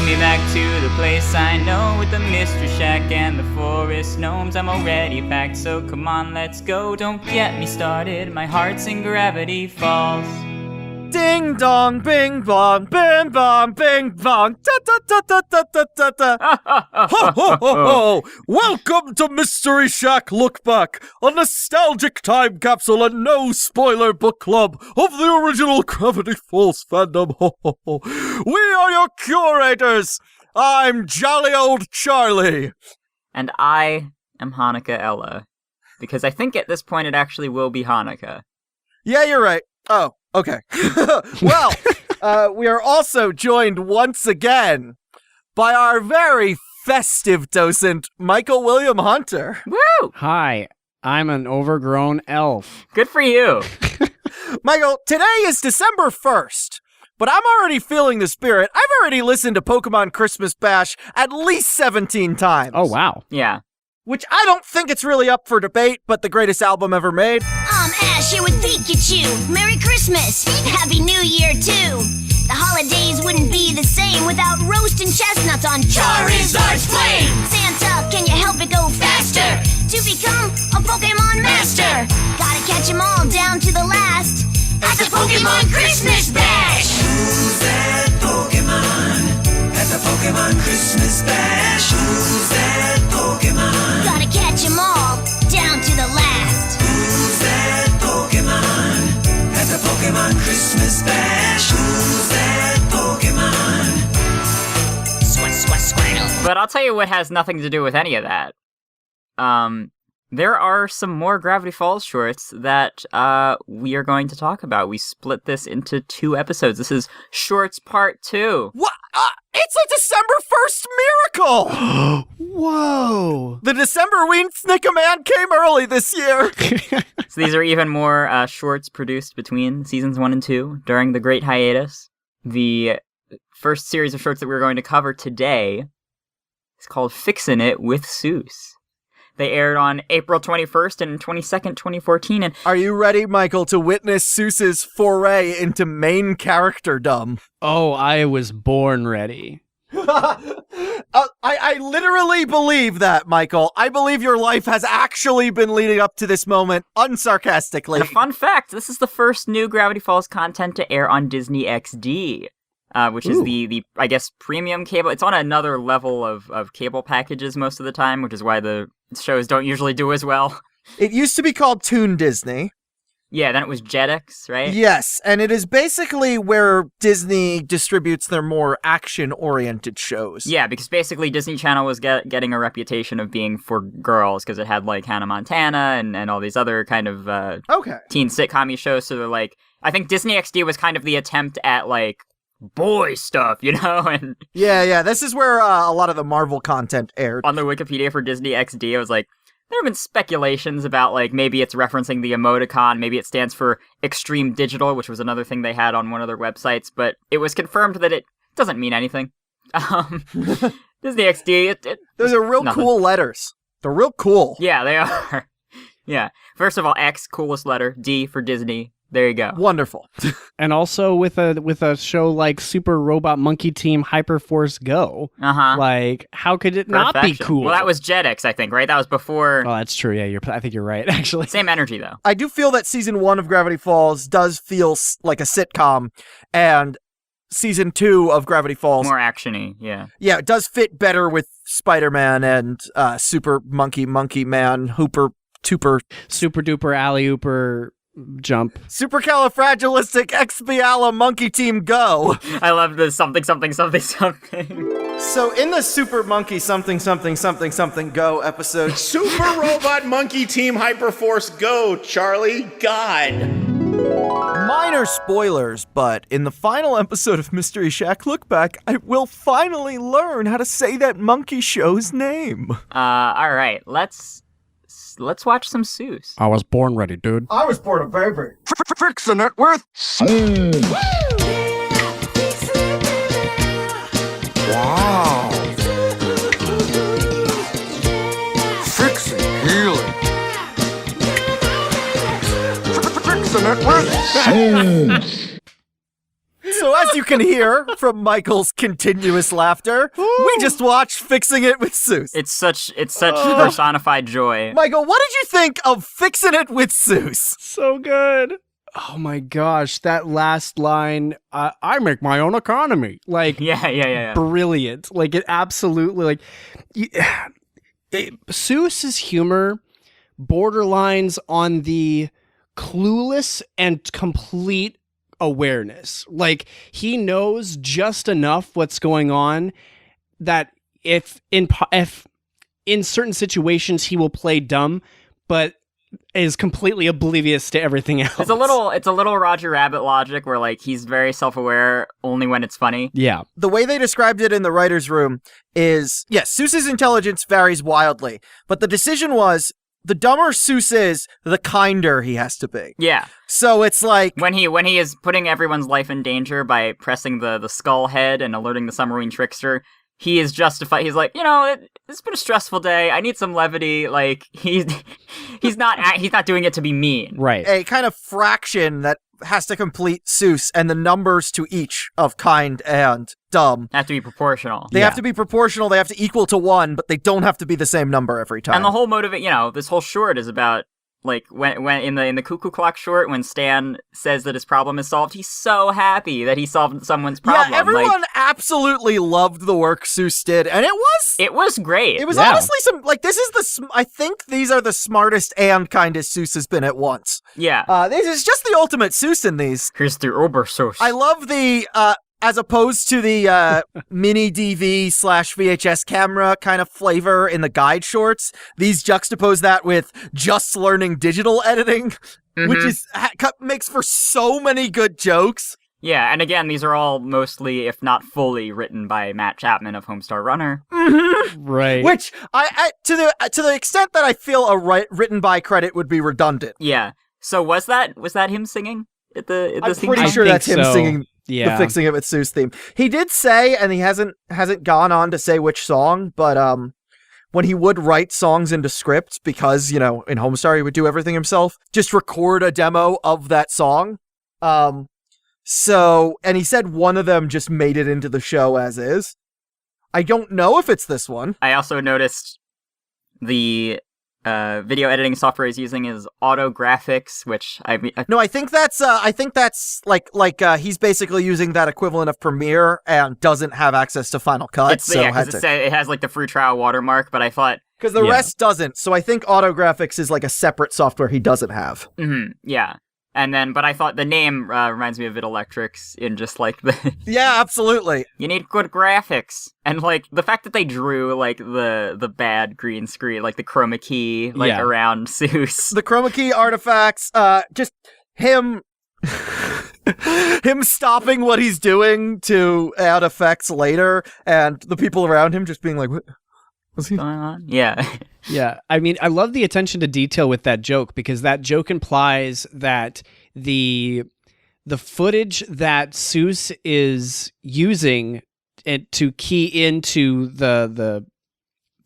me back to the place I know, with the mystery shack and the forest gnomes. I'm already packed, so come on, let's go. Don't get me started, my heart's in Gravity Falls. Ding dong, bing bong, bing bong, bing bong, da da da da da da da da. Ho ho ho ho! Welcome to Mystery Shack Look Back, a nostalgic time capsule and no spoiler book club of the original Gravity Falls fandom. Ho ho ho! We are your curators. I'm jolly old Charlie, and I am Hanukkah Ella, because I think at this point it actually will be Hanukkah. Yeah, you're right. Oh. Okay. Well, we are also joined once again by our very festive docent, Michael William Hunter. Woo! Hi, I'm an overgrown elf. Good for you. Michael, today is December 1st, but I'm already feeling the spirit. I've already listened to Pokemon Christmas Bash at least 17 times. Oh, wow. Yeah. Which I don't think it's really up for debate, but the greatest album ever made. I'm Ash here with Pikachu. Merry Christmas. Happy New Year, too. The holidays wouldn't be the same without roasting chestnuts on Charizard's flame. Santa, can you help it go faster to become a Pokemon master? Gotta catch 'em all down to the last at the Pokemon Christmas Bash. Who's that Pokemon at the Pokemon Christmas Bash? Who's that Pokemon? Gotta catch 'em all down to the last. Who's that Pokemon at the Pokemon Christmas Bash? Who's that Pokemon? Squirtle. But I'll tell you what has nothing to do with any of that. There are some more Gravity Falls shorts that we are going to talk about. We split this into 2 episodes. This is Shorts Part 2. What? It's a December 1st miracle! Whoa! The Decemberween Snick-a-Man came early this year. So these are even more shorts produced between seasons 1 and 2 during the Great Hiatus. The first series of shorts that we're going to cover today is called Fixin' It with Soos. They aired on April 21st and 22nd, 2014. And are you ready, Michael, to witness Soos's foray into main characterdom? Oh, I was born ready. I literally believe that, Michael. I believe your life has actually been leading up to this moment, unsarcastically. And a fun fact, this is the first new Gravity Falls content to air on Disney XD. Which is the I guess, premium cable. It's on another level of cable packages most of the time, which is why the shows don't usually do as well. It used to be called Toon Disney. Yeah, then it was Jetix, right? Yes, and it is basically where Disney distributes their more action-oriented shows. Yeah, because basically Disney Channel was getting a reputation of being for girls, because it had, like, Hannah Montana and all these other kind of teen sitcom-y shows, so they're like... I think Disney XD was kind of the attempt at, like, boy stuff, you know? And yeah, this is where a lot of the Marvel content aired. On the Wikipedia for Disney XD, it was like, there have been speculations about, like, maybe it's referencing the emoticon, maybe it stands for Extreme Digital, which was another thing they had on one of their websites, but it was confirmed that it doesn't mean anything. Disney XD, those are real cool letters. They're real cool. Yeah, they are. Yeah. First of all, X, coolest letter. D for Disney. There you go. Wonderful. And also with a show like Super Robot Monkey Team Hyperforce Go. Like, how could it not be cool? Well, that was Jetix, I think, right? That was before... Oh, that's true. Yeah, I think you're right, actually. Same energy, though. I do feel that season 1 of Gravity Falls does feel like a sitcom, and season 2 of Gravity Falls... more action-y, yeah. Yeah, it does fit better with Spider-Man and Super Monkey Man, Hooper, Tooper... Super Duper Alley-Ooper... Jump. Supercalifragilisticexpialidocious Monkey Team Go. I love the something. So in the Super Monkey something Go episode, Super Robot Monkey Team Hyperforce Go, Charlie, God. Minor spoilers, but in the final episode of Mystery Shack Look Back, I will finally learn how to say that monkey show's name. All right, let's watch some Soos. I was born ready, dude. I was born a baby. Fixin' it with Soos. Wow. Fixin' healing. Fixin' it with Soos. So as as you can hear from Michael's continuous laughter, we just watched Fixing It with Soos. It's such personified joy. Michael, what did you think of Fixing It with Soos? So good. Oh my gosh, that last line, I make my own economy. Like, yeah. Brilliant. Like, it absolutely, Soos's humor borderlines on the clueless and complete awareness. Like, he knows just enough what's going on that if in certain situations he will play dumb, but is completely oblivious to everything else. It's a little Roger Rabbit logic where like he's very self-aware only when it's funny. Yeah. The way they described it in the writer's room is, yes, Soos's intelligence varies wildly, but the decision was the dumber Soos is, the kinder he has to be. Yeah. So it's like when he is putting everyone's life in danger by pressing the skull head and alerting the submarine trickster, he is justified. He's like, it's been a stressful day. I need some levity. Like he's not doing it to be mean. Right. A kind of fraction that has to complete Soos, and the numbers to each of kind and dumb have to be proportional. They have to be proportional. They have to equal to 1, but they don't have to be the same number every time. And the whole this whole short is about like when in the Cuckoo Clock short, when Stan says that his problem is solved, he's so happy that he solved someone's problem. Yeah, everyone absolutely loved the work Soos did, and it was great. It was honestly I think these are the smartest and kindest Soos has been at once. Yeah. This is just the ultimate Soos in these. Here's the Uber Soos. I love the as opposed to the mini DV/VHS camera kind of flavor in the guide shorts, these juxtapose that with just learning digital editing, which makes for so many good jokes. Yeah, and again, these are all mostly, if not fully, written by Matt Chapman of Homestar Runner. Right. Which I to the extent that I feel a written by credit would be redundant. Yeah. So was that him singing at the I'm theme pretty song? sure that's him singing. Yeah. The Fixing It with Soos theme. He did say, and he hasn't gone on to say which song, but when he would write songs into scripts, because, in Homestar he would do everything himself, just record a demo of that song. And he said one of them just made it into the show as is. I don't know if it's this one. I also noticed the video editing software he's using is Autographics, which No, I think that's like he's basically using that equivalent of Premiere and doesn't have access to Final Cut. It has like the free trial watermark, but I thought because the rest doesn't. So I think Autographics is like a separate software he doesn't have. Mm-hmm. Yeah. And then, but I thought the name reminds me of Videlectrics in just like the... Yeah, absolutely. You need good graphics. And like the fact that they drew like the bad green screen, like the chroma key, around Soos. The chroma key artifacts, just him stopping what he's doing to add effects later, and the people around him just being like, what? What's going on? Yeah. Yeah. I mean, I love the attention to detail with that joke, because that joke implies that the footage that Soos is using to key into the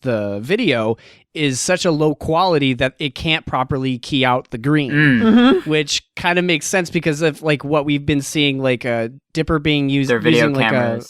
video is such a low quality that it can't properly key out the green, which kind of makes sense because of like what we've been seeing, like a Dipper being used using like a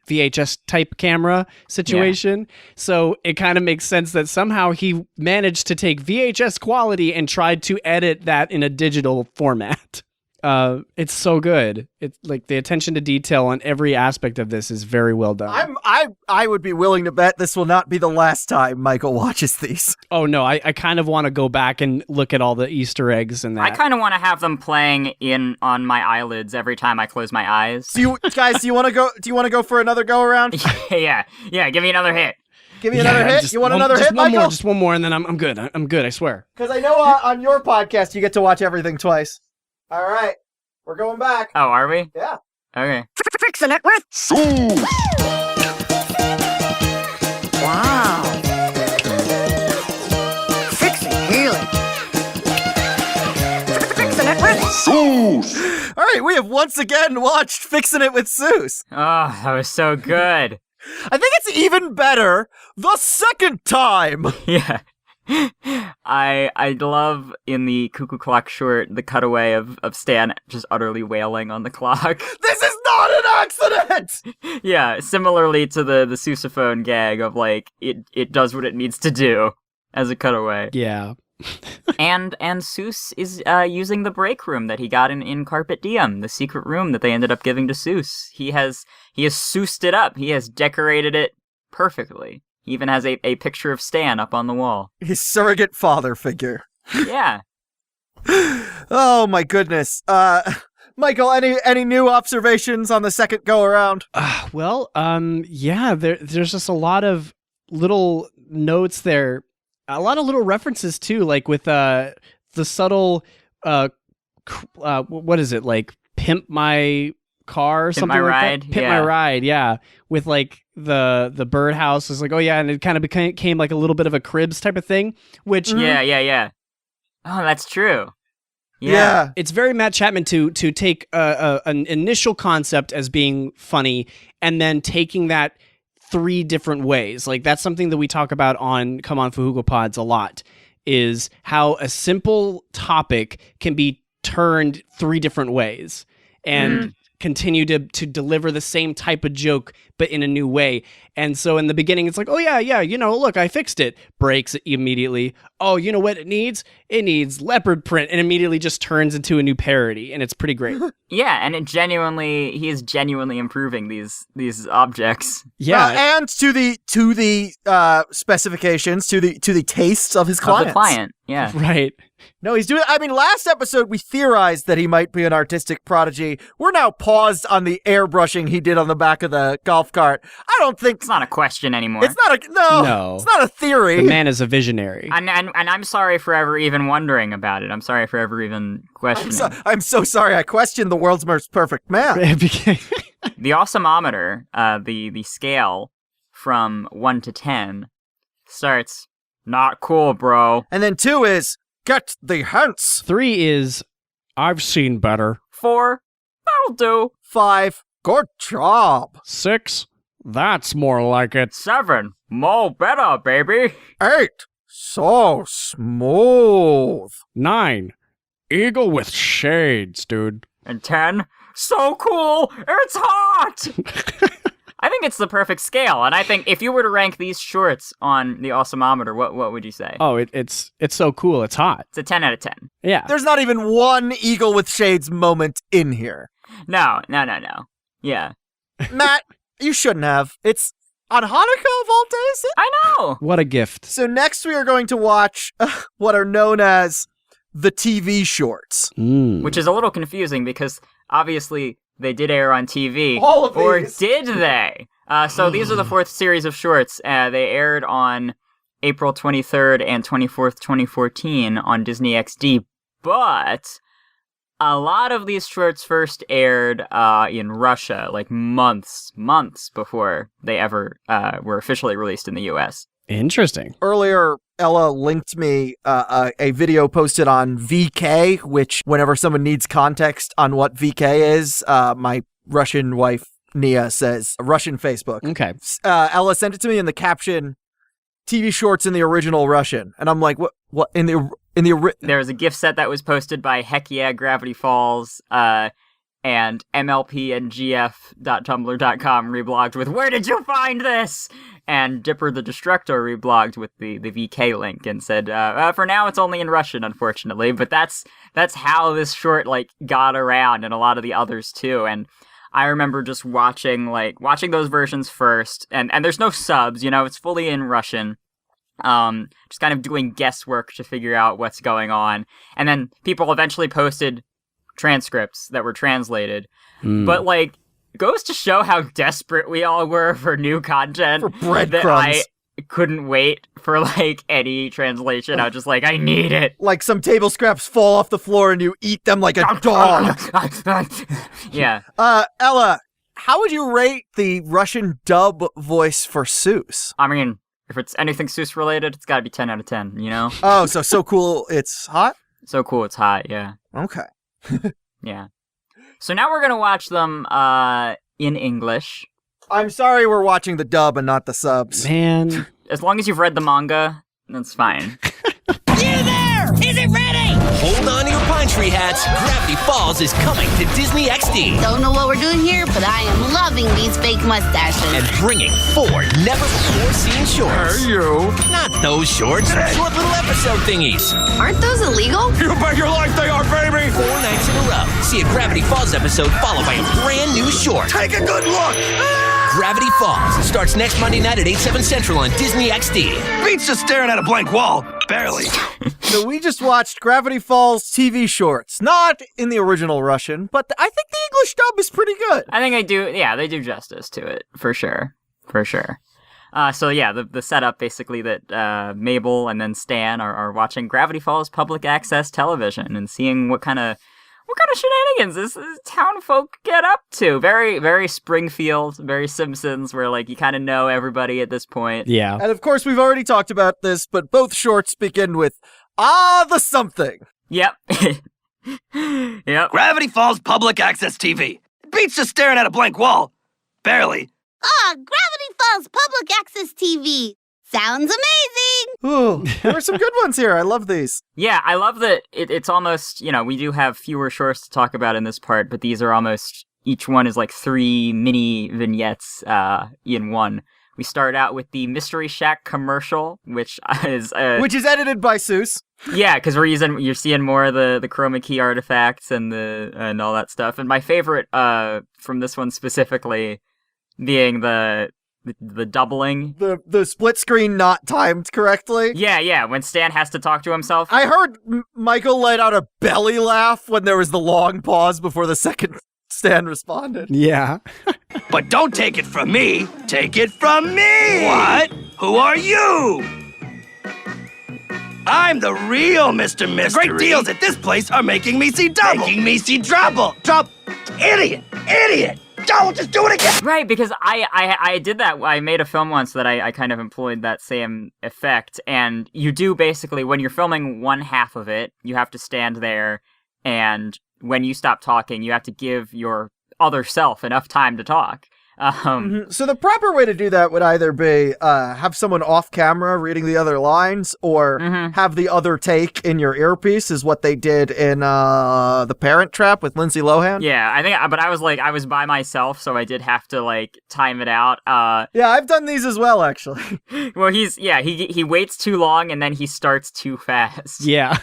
VHS type camera situation. Yeah. So it kind of makes sense that somehow he managed to take VHS quality and tried to edit that in a digital format. It's so good. It's like the attention to detail on every aspect of this is very well done. I would be willing to bet this will not be the last time Michael watches these. Oh no, I kind of want to go back and look at all the Easter eggs and that. I kind of want to have them playing on my eyelids every time I close my eyes. Do you want to go? Do you want to go for another go around? Yeah. Give me another hit. Give me another hit. You want another hit, Michael? Just one more, and then I'm good. I'm good. I swear. Because I know on your podcast you get to watch everything twice. All right, we're going back. Oh, are we? Yeah. Okay. Fixin' it with Soos. Wow. Fixin' healing. Fixin' it with Soos. All right, we have once again watched Fixin' It with Soos. Oh, that was so good. I think it's even better the second time. Yeah. I love in the Cuckoo Clock short the cutaway of Stan just utterly wailing on the clock. This is not an accident! Yeah, similarly to the sousaphone gag of like it does what it needs to do as a cutaway. Yeah. And Soos is using the break room that he got in Carpet Diem, the secret room that they ended up giving to Soos. He has Soosed it up. He has decorated it perfectly. He even has a picture of Stan up on the wall. His surrogate father figure. Yeah. Oh my goodness. Michael, any new observations on the second go around? Yeah, there's just a lot of little notes there. A lot of little references too, like with the subtle what is it, like pimp my car or something my like ride, that? Pimp yeah. my ride, yeah. With like the birdhouse is like, oh yeah, and it kind of became like a little bit of a Cribs type of thing, which Yeah. Oh, that's true. Yeah. it's very Matt Chapman to take an initial concept as being funny and then taking that 3 different ways. Like that's something that we talk about on Come On Fhqwhpods a lot, is how a simple topic can be turned 3 different ways and continue to deliver the same type of joke but in a new way. And so in the beginning it's like, oh yeah, look, I fixed it. Breaks it immediately. Oh, you know what it needs? It needs leopard print, and immediately just turns into a new parody, and it's pretty great. Yeah, and he is genuinely improving these objects. Yeah. And to the specifications, to the tastes of his clients. Of the client, yeah. Right. No, he's doing. I mean, last episode we theorized that he might be an artistic prodigy. We're now paused on the airbrushing he did on the back of the golf cart. I don't think It's not a question anymore. it's not a no. It's not a theory. The man is a visionary. And I'm sorry for ever even wondering about it. I'm sorry for ever even questioning. I'm so sorry. I questioned the world's most perfect man. The awesomeometer, the scale from 1 to 10, starts, not cool, bro. And then 2 is get the hence. 3 is I've seen better. 4, that'll do. 5, good job. 6, that's more like it. 7, more better, baby. 8, so smooth. 9, eagle with shades, dude. And 10, so cool, it's hot. I think it's the perfect scale, and I think if you were to rank these shorts on the awesomeometer, what would you say? Oh, it's so cool. It's hot. It's a 10 out of 10. Yeah. There's not even one eagle with shades moment in here. No. Yeah. Matt, you shouldn't have. It's on Hanukkah of all days. I know. What a gift. So next we are going to watch what are known as the TV shorts. Which is a little confusing because obviously they did air on TV. All of or these. did they? So these are the 4th series of shorts. They aired on April 23rd and 24th, 2014 on Disney XD. But a lot of these shorts first aired in Russia, like months before they ever were officially released in the US. Interesting. Earlier, Ella linked me a video posted on VK, which whenever someone needs context on what VK is, my Russian wife, Nia, says Russian Facebook. Okay. Ella sent it to me in the caption, TV shorts in the original Russian. And I'm like, what in the There was a gift set that was posted by Heck Yeah, Gravity Falls, and MLPNGF.tumblr.com reblogged with, where did you find this? And Dipper the Destructor reblogged with the VK link and said, for now it's only in Russian, unfortunately, but that's how this short, like, got around, and a lot of the others too. And I remember just watching those versions first, and there's no subs, it's fully in Russian. Just kind of doing guesswork to figure out what's going on. And then people eventually posted transcripts that were translated. But, like, goes to show how desperate we all were for new content. For breadcrumbs. That I couldn't wait for, like, any translation. I was just like, I need it. Like some table scraps fall off the floor and you eat them like a dog. Yeah. Ella, how would you rate the Russian dub voice for Soos? I mean, if it's anything Soos related, it's gotta be 10 out of 10, Oh, so cool it's hot? So cool it's hot, yeah. Okay. Yeah. So now we're gonna watch them in English. I'm sorry we're watching the dub and not the subs. Man. As long as you've read the manga, that's fine. Is it ready? Hold on to your pine tree hats. Gravity Falls is coming to Disney XD. Don't know what we're doing here, but I am loving these fake mustaches. And bringing 4 never-before-seen shorts. Hey, you. Not those shorts. Short little episode thingies. Aren't those illegal? You bet your life they are, baby. 4 nights in a row. See a Gravity Falls episode followed by a brand new short. Take a good look. Gravity Falls starts next Monday night at 8/7 Central on Disney XD. Beats just staring at a blank wall. Barely. So we just watched Gravity Falls TV shorts. Not in the original Russian, but I think the English dub is pretty good. I think they do justice to it, for sure. So yeah, the setup basically that Mabel and then Stan are watching Gravity Falls public access television and seeing what kind of shenanigans this townsfolk get up to. Very, very Springfield, very Simpsons, where like you kind of know everybody at this point. Yeah. And of course, we've already talked about this, but both shorts begin with, the something. Yep. Yep. Gravity Falls public access TV. Beats just staring at a blank wall. Barely. Gravity Falls Public Access TV. Sounds amazing. Ooh, there are some good ones here. I love these. Yeah, I love that it's almost, we do have fewer shorts to talk about in this part, but these are almost, each one is like 3 mini vignettes in one. We start out with the Mystery Shack commercial, which is edited by Soos. Yeah, because you're seeing more of the chroma key artifacts and all that stuff. And my favorite from this one specifically being the doubling. The split screen not timed correctly. Yeah, when Stan has to talk to himself. I heard Michael let out a belly laugh when there was the long pause before the second Stan responded. Yeah. But don't take it from me. Take it from me. What? Who are you? I'm the real Mr. Mystery. The great deals at this place are making me see double. Making me see trouble. Idiot. Don't just do it again. Right, because I did that. I made a film once that I kind of employed that same effect. And you do basically, when you're filming one half of it, you have to stand there. And when you stop talking, you have to give your other self enough time to talk. So the proper way to do that would either be have someone off camera reading the other lines, or have the other take in your earpiece, is what they did in The Parent Trap with Lindsay Lohan. Yeah, I think, but I was by myself, so I did have to like time it out. Yeah, I've done these as well, actually. Well, he waits too long and then he starts too fast. Yeah.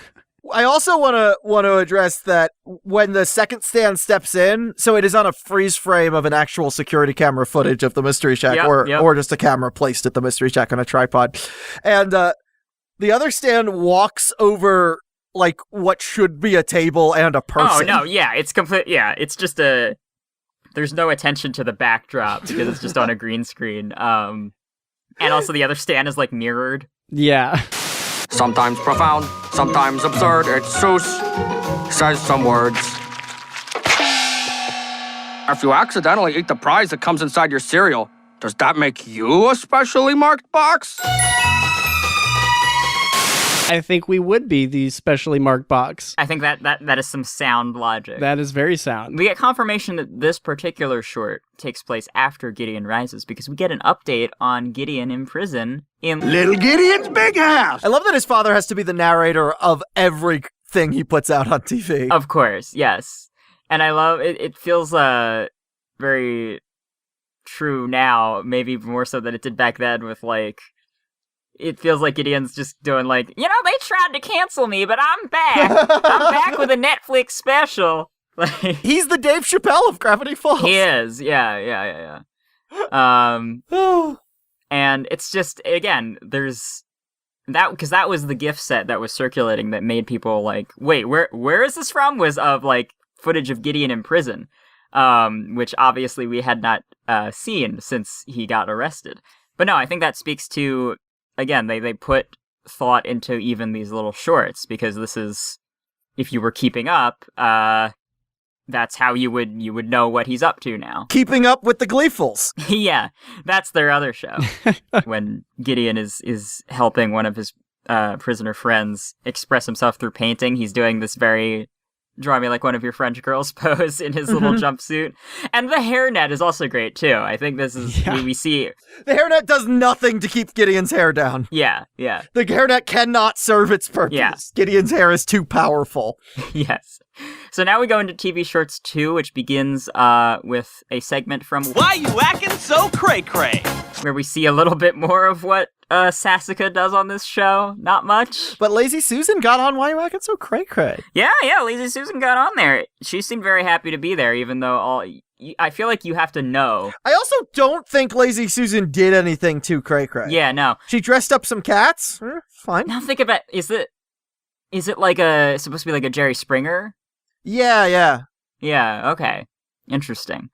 I also want to address that when the second Stan steps in, so it is on a freeze frame of an actual security camera footage of the Mystery Shack, or just a camera placed at the Mystery Shack on a tripod, and the other Stan walks over like what should be a table and a person. Oh no, yeah, it's complete. Yeah, it's just there's no attention to the backdrop because it's just on a green screen. And also the other Stan is like mirrored. Yeah. Sometimes profound, sometimes absurd. It's Soos. Says some words. If you accidentally eat the prize that comes inside your cereal, does that make you a specially marked box? I think we would be the specially marked box. I think that is some sound logic. That is very sound. We get confirmation that this particular short takes place after Gideon rises because we get an update on Gideon in prison in Little Gideon's big house. I love that his father has to be the narrator of everything he puts out on TV. Of course, yes. And I love it. It feels very true now, maybe more so than it did back then with like, it feels like Gideon's just doing like, they tried to cancel me, but I'm back. I'm back with a Netflix special. Like, he's the Dave Chappelle of Gravity Falls. He is, yeah. And it's just, again, there's that, because that was the gift set that was circulating that made people like, wait, where is this from? Was of like footage of Gideon in prison, which obviously we had not seen since he got arrested. But no, I think that speaks to, again, they put thought into even these little shorts, because this is, if you were keeping up, that's how you would know what he's up to now. Keeping up with the Gleefuls. Yeah, that's their other show. When Gideon is helping one of his prisoner friends express himself through painting, he's doing this very draw me like one of your French girls pose in his little jumpsuit. And the hairnet is also great, too. I think this is, we see... The hairnet does nothing to keep Gideon's hair down. Yeah. The hairnet cannot serve its purpose. Yeah. Gideon's hair is too powerful. Yes. So now we go into TV Shorts 2, which begins with a segment from Why you acting so cray-cray? where we see a little bit more of what Sassika does on this show. Not much. But Lazy Susan got on Why You Acting So Cray-Cray. Yeah, Lazy Susan got on there. She seemed very happy to be there, even though I feel like you have to know. I also don't think Lazy Susan did anything too cray-cray. Yeah, no. She dressed up some cats. Fine. Now think about, is it like supposed to be like a Jerry Springer? Yeah. Yeah, okay. Interesting.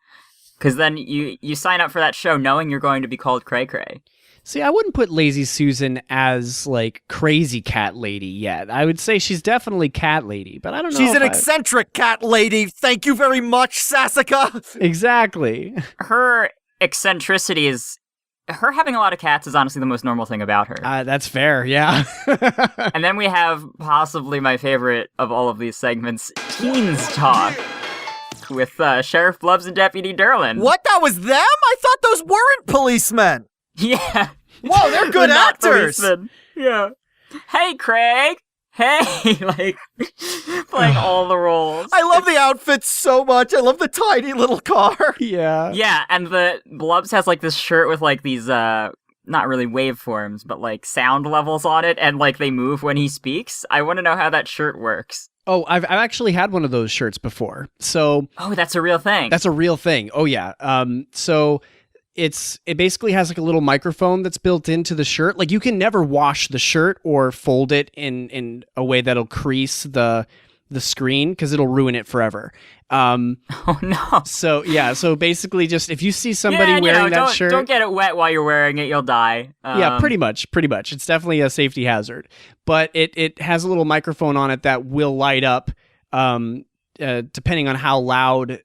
Because then you sign up for that show knowing you're going to be called Cray Cray. See, I wouldn't put Lazy Susan as, like, crazy cat lady yet. I would say she's definitely cat lady, but I don't know. She's an eccentric cat lady. Thank you very much, Sassika. Exactly. Her eccentricity is... Her having a lot of cats is honestly the most normal thing about her. That's fair, yeah. And then we have possibly my favorite of all of these segments, Teens Talk, with Sheriff Blubs and Deputy Derlin. What? That was them? I thought those weren't policemen. Yeah. Whoa, they're good not actors. policemen. Yeah. Hey, Craig. Hey, like, playing all the roles. I love the outfits so much. I love the tiny little car. Yeah. Yeah, and the Blubs has, like, this shirt with, like, these, not really waveforms, but, like, sound levels on it, and, like, they move when he speaks. I want to know how that shirt works. Oh, I've actually had one of those shirts before. So... Oh, that's a real thing. That's a real thing. Oh, yeah. So... It basically has like a little microphone that's built into the shirt. Like you can never wash the shirt or fold it in a way that'll crease the screen because it'll ruin it forever. Oh no. So basically just if you see somebody wearing that shirt, don't get it wet while you're wearing it, you'll die. Yeah, pretty much. It's definitely a safety hazard. But it has a little microphone on it that will light up depending on how loud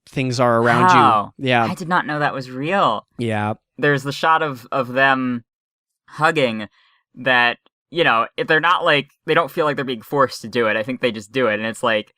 things are around you. Yeah. I did not know that was real. Yeah. There's the shot of them hugging that, you know, if they're not like, they don't feel like they're being forced to do it. I think they just do it. And it's like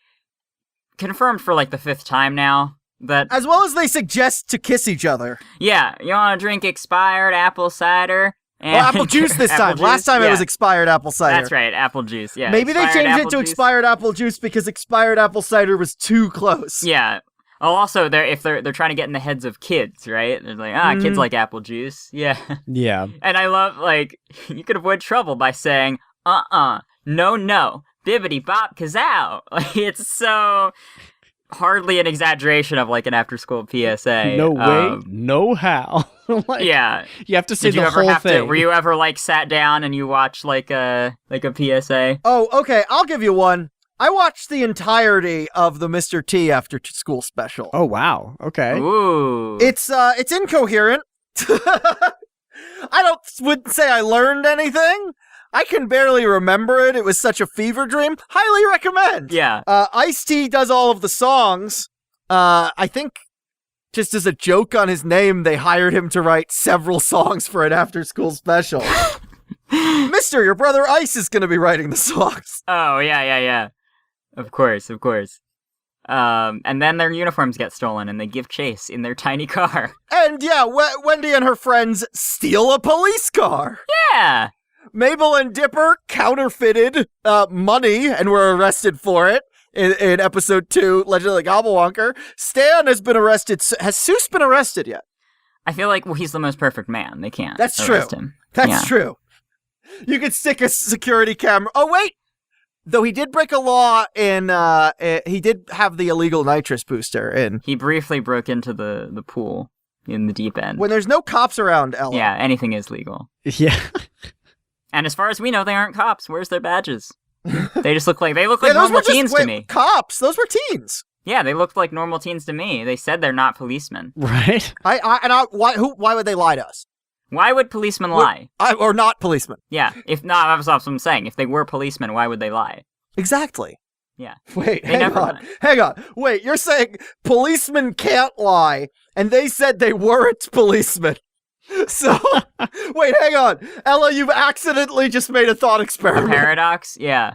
confirmed for like the 5th time now. That as well as they suggest to kiss each other. Yeah. You want to drink expired apple cider? Apple juice this time. Last time it was expired apple cider. That's right, apple juice. Yeah. Maybe they changed it to expired apple juice because expired apple cider was too close. Yeah. Oh, also, they're trying to get in the heads of kids, right? They're like, kids like apple juice. Yeah. Yeah. And I love, like, you could avoid trouble by saying, no, bibbity bop kazow. Like, it's so hardly an exaggeration of like an after-school PSA. No way, no how. Like, yeah, you have to say the whole thing. Were you ever like sat down and you watched like a PSA? Oh, okay. I'll give you one. I watched the entirety of the Mr. T after school special. Oh wow. Okay. Ooh. It's incoherent. Wouldn't say I learned anything. I can barely remember it. It was such a fever dream. Highly recommend. Yeah. Ice-T does all of the songs. I think just as a joke on his name, they hired him to write several songs for an after-school special. Mister, your brother Ice is going to be writing the songs. Oh, yeah. Of course. And then their uniforms get stolen and they give chase in their tiny car. And yeah, Wendy and her friends steal a police car. Yeah. Mabel and Dipper counterfeited money and were arrested for it in episode 2, Legend of the Gobblewonker. Stan has been arrested. Has Soos been arrested yet? I feel like, well, he's the most perfect man. They can't arrest him. That's true. You could stick a security camera. Oh, wait. Though he did break a law in, he did have the illegal nitrous booster in. He briefly broke into the pool in the deep end. When there's no cops around, Ella. Yeah, anything is legal. Yeah. And as far as we know, they aren't cops. Where's their badges? They just look like normal teens to me. Cops? Those were teens. Yeah, they looked like normal teens to me. They said they're not policemen. Right. Why would they lie to us? Why would policemen lie? Or not policemen? Yeah, that's what I'm saying. If they were policemen, why would they lie? Exactly. Yeah. Wait, hang on. Wait, you're saying policemen can't lie, and they said they weren't policemen. So, wait, hang on. Ella, you've accidentally just made a thought experiment. A paradox? Yeah.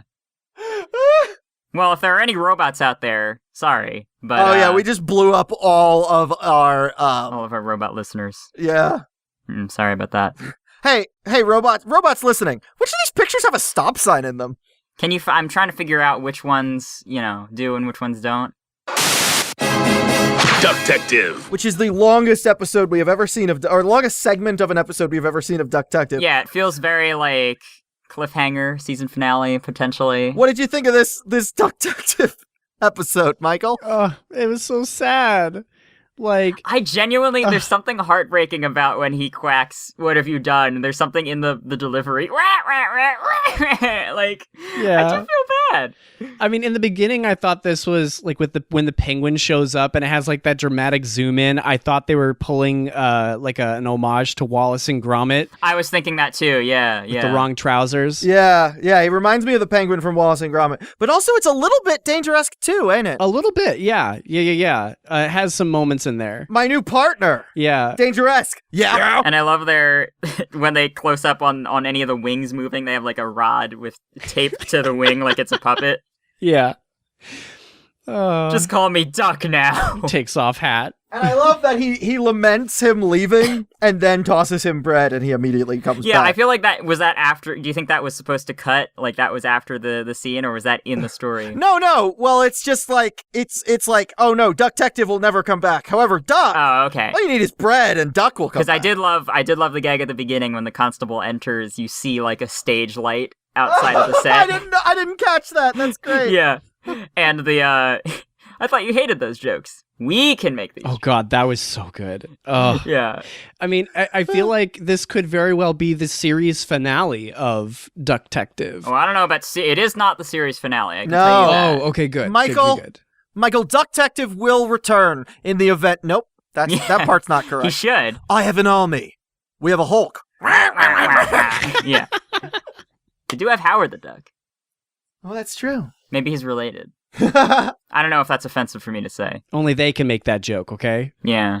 Well, if there are any robots out there, sorry, but yeah, we just blew up all of our robot listeners. Yeah. Sorry about that. Hey, robots listening. Which of these pictures have a stop sign in them? Can you? I'm trying to figure out which ones do and which ones don't. Duck-tective. Which is the longest episode we have ever seen or longest segment of an episode we've ever seen of Duck-tective. Yeah, it feels very like cliffhanger season finale potentially. What did you think of this Duck-tective episode, Michael? It was so sad. Like, I genuinely, there's something heartbreaking about when he quacks, "What have you done?" There's something in the delivery. Like, yeah. I just feel bad. I mean, in the beginning, I thought this was like when the penguin shows up and it has like that dramatic zoom in. I thought they were pulling an homage to Wallace and Gromit. I was thinking that too. Yeah. With the wrong trousers. Yeah. He reminds me of the penguin from Wallace and Gromit. But also, it's a little bit Danger-esque too, ain't it? A little bit, yeah. It has some moments in there. My new partner. Yeah. Danger-esque. Yeah. And I love when they close up on any of the wings moving, they have like a rod with tape to the wing like it's a puppet. Yeah. Just call me Duck now. Takes off hat. And I love that he laments him leaving and then tosses him bread and he immediately comes back. Yeah, I feel like that after. Do you think that was supposed to cut? Like that was after the scene, or was that in the story? No. Well, it's just like it's like, oh no, Duck-tective will never come back. However, Duck. Oh, okay. All you need is bread and Duck will come back. Because I did love the gag at the beginning when the constable enters. You see like a stage light outside of the set. I didn't catch that. That's great. Yeah, and I thought you hated those jokes. We can make these. Oh God, that was so good. Oh yeah. I mean, I feel like this could very well be the series finale of Duck-tective. Oh, I don't know about. It is not the series finale. I can No. tell you that. Oh, okay, good. Michael, Good. Michael, Duck-tective will return in the event. Nope, that part's not correct. He should. I have an army. We have a Hulk. Yeah. They do have Howard the Duck. Oh, that's true. Maybe he's related. I don't know if that's offensive for me to say. Only they can make that joke, okay? Yeah.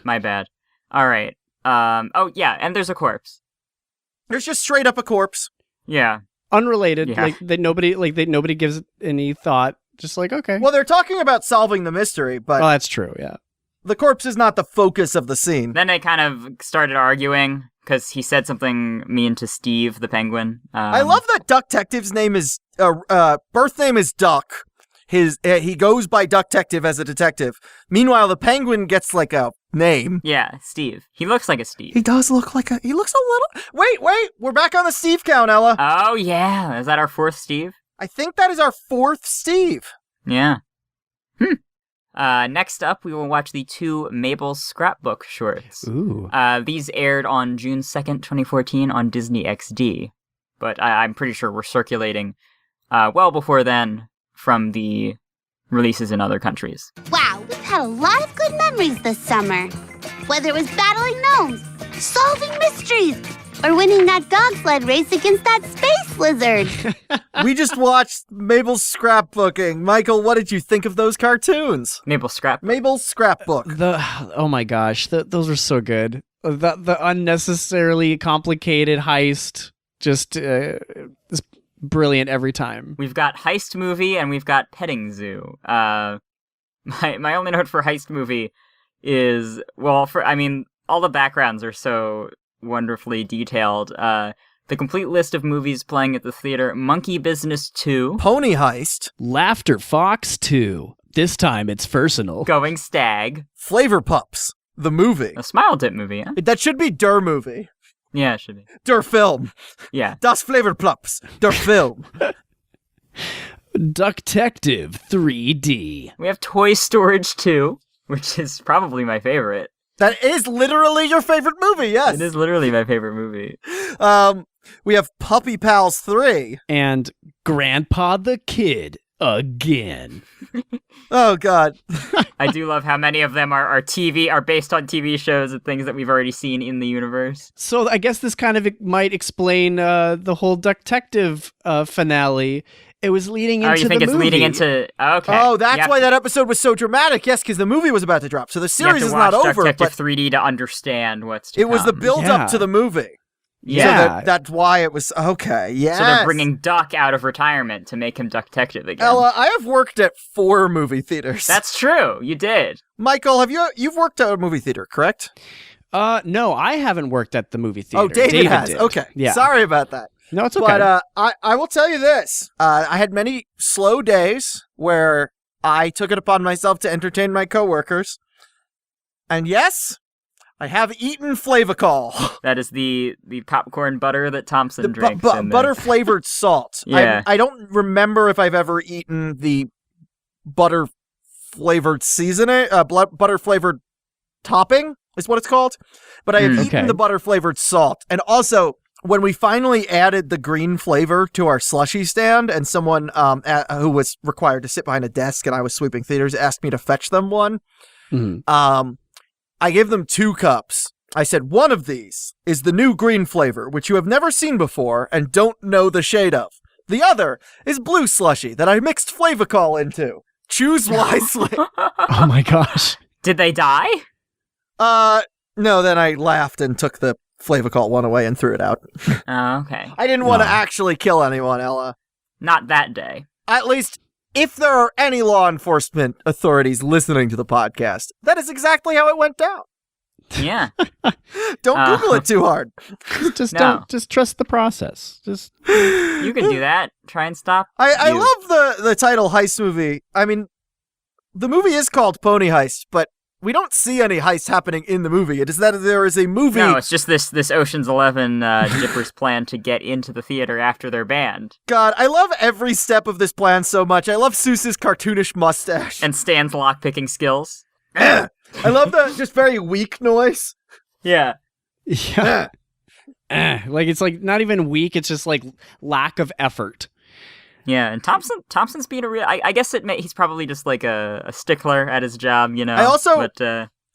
My bad. All right. Oh, yeah, and there's a corpse. There's just straight up a corpse. Yeah. Unrelated. Yeah. Nobody gives it any thought. Just like, okay. Well, they're talking about solving the mystery, but Oh, that's true, yeah. the corpse is not the focus of the scene. Then they kind of started arguing because he said something mean to Steve, the penguin. I love that Duck-tective's name is birth name is Duck. He goes by Duck-tective as a detective. Meanwhile, the penguin gets like a name. Yeah, Steve. He looks like a Steve. He does look like he looks a little. Wait, we're back on the Steve count, Ella. Oh yeah, is that our fourth Steve? I think that is our fourth Steve. Yeah. Next up, we will watch the 2 Mabel Scrapbook shorts. Ooh. These aired on June 2nd, 2014 on Disney XD. But I'm pretty sure we're circulating well before then from the releases in other countries. Wow, we've had a lot of good memories this summer. Whether it was battling gnomes, solving mysteries, or winning that dog sled race against that space lizard. We just watched Mabel's Scrapbooking. Michael, what did you think of those cartoons? Mabel's Scrapbook. Oh my gosh, those were so good. The unnecessarily complicated heist, just is brilliant every time. We've got heist movie and we've got petting zoo. My only note for heist movie is, all the backgrounds are so wonderfully detailed. The complete list of movies playing at the theater: Monkey Business 2, Pony Heist, Laughter Fox 2. This time it's personal. Going Stag, Flavor Pups, the movie. a Smile Dip movie, huh? That should be Der Movie. Yeah, it should be. Der Film. Yeah. Das Flavor Pups. Der Film. Duck-tective 3D. We have Toy Storage 2, which is probably my favorite. That is literally your favorite movie, yes. It is literally my favorite movie. We have Puppy Pals 3. And Grandpa the Kid again. Oh, God. I do love how many of them are based on TV shows and things that we've already seen in the universe. So I guess this kind of might explain the whole Duck-tective finale. It was leading into the movie. Oh, you think it's leading into... Okay. Oh, that's why that episode was so dramatic. Yes, because the movie was about to drop. So the series is not over. Duck-tective but 3D to understand what's to it was the come. build-up to the movie. Yeah. So that's why it was okay. Yeah. So they're bringing Duck out of retirement to make him Duck-tective again. Ella, I have worked at 4 movie theaters. That's true. You did. Michael, you've worked at a movie theater, correct? No, I haven't worked at the movie theater. Oh, David has. did. Okay. Yeah. Sorry about that. No, it's okay. But I will tell you this. I had many slow days where I took it upon myself to entertain my coworkers. And yes, I have eaten Fhqwhpol. That is the popcorn butter that Thompson drinks. Butter-flavored salt. Yeah. I don't remember if I've ever eaten the butter-flavored seasoning, butter-flavored topping is what it's called. But I have eaten the butter-flavored salt. And also, when we finally added the green flavor to our slushie stand, and someone who was required to sit behind a desk and I was sweeping theaters asked me to fetch them one, I gave them 2 cups. I said, one of these is the new green flavor, which you have never seen before and don't know the shade of. The other is blue slushie that I mixed Fhqwhpol into. Choose wisely. Oh my gosh. Did they die? No, then I laughed and took the Fhqwhpol one away and threw it out. Oh, okay. I didn't want to actually kill anyone, Ella. Not that day. At least, if there are any law enforcement authorities listening to the podcast, that is exactly how it went down. Yeah. Don't Google it too hard. Just trust the process. Just You can do that. Try and stop. I love the title heist movie. I mean, the movie is called Pony Heist, but we don't see any heists happening in the movie. It is that there is a movie. No, it's just this Ocean's 11 Dipper's plan to get into the theater after they're banned. God, I love every step of this plan so much. I love Soos's cartoonish mustache. And Stan's lockpicking skills. I love the just very weak noise. Yeah. Yeah. Like it's like not even weak, it's just like lack of effort. Yeah, and Thompson's being a real. I guess he's probably just like a stickler at his job, you know. I also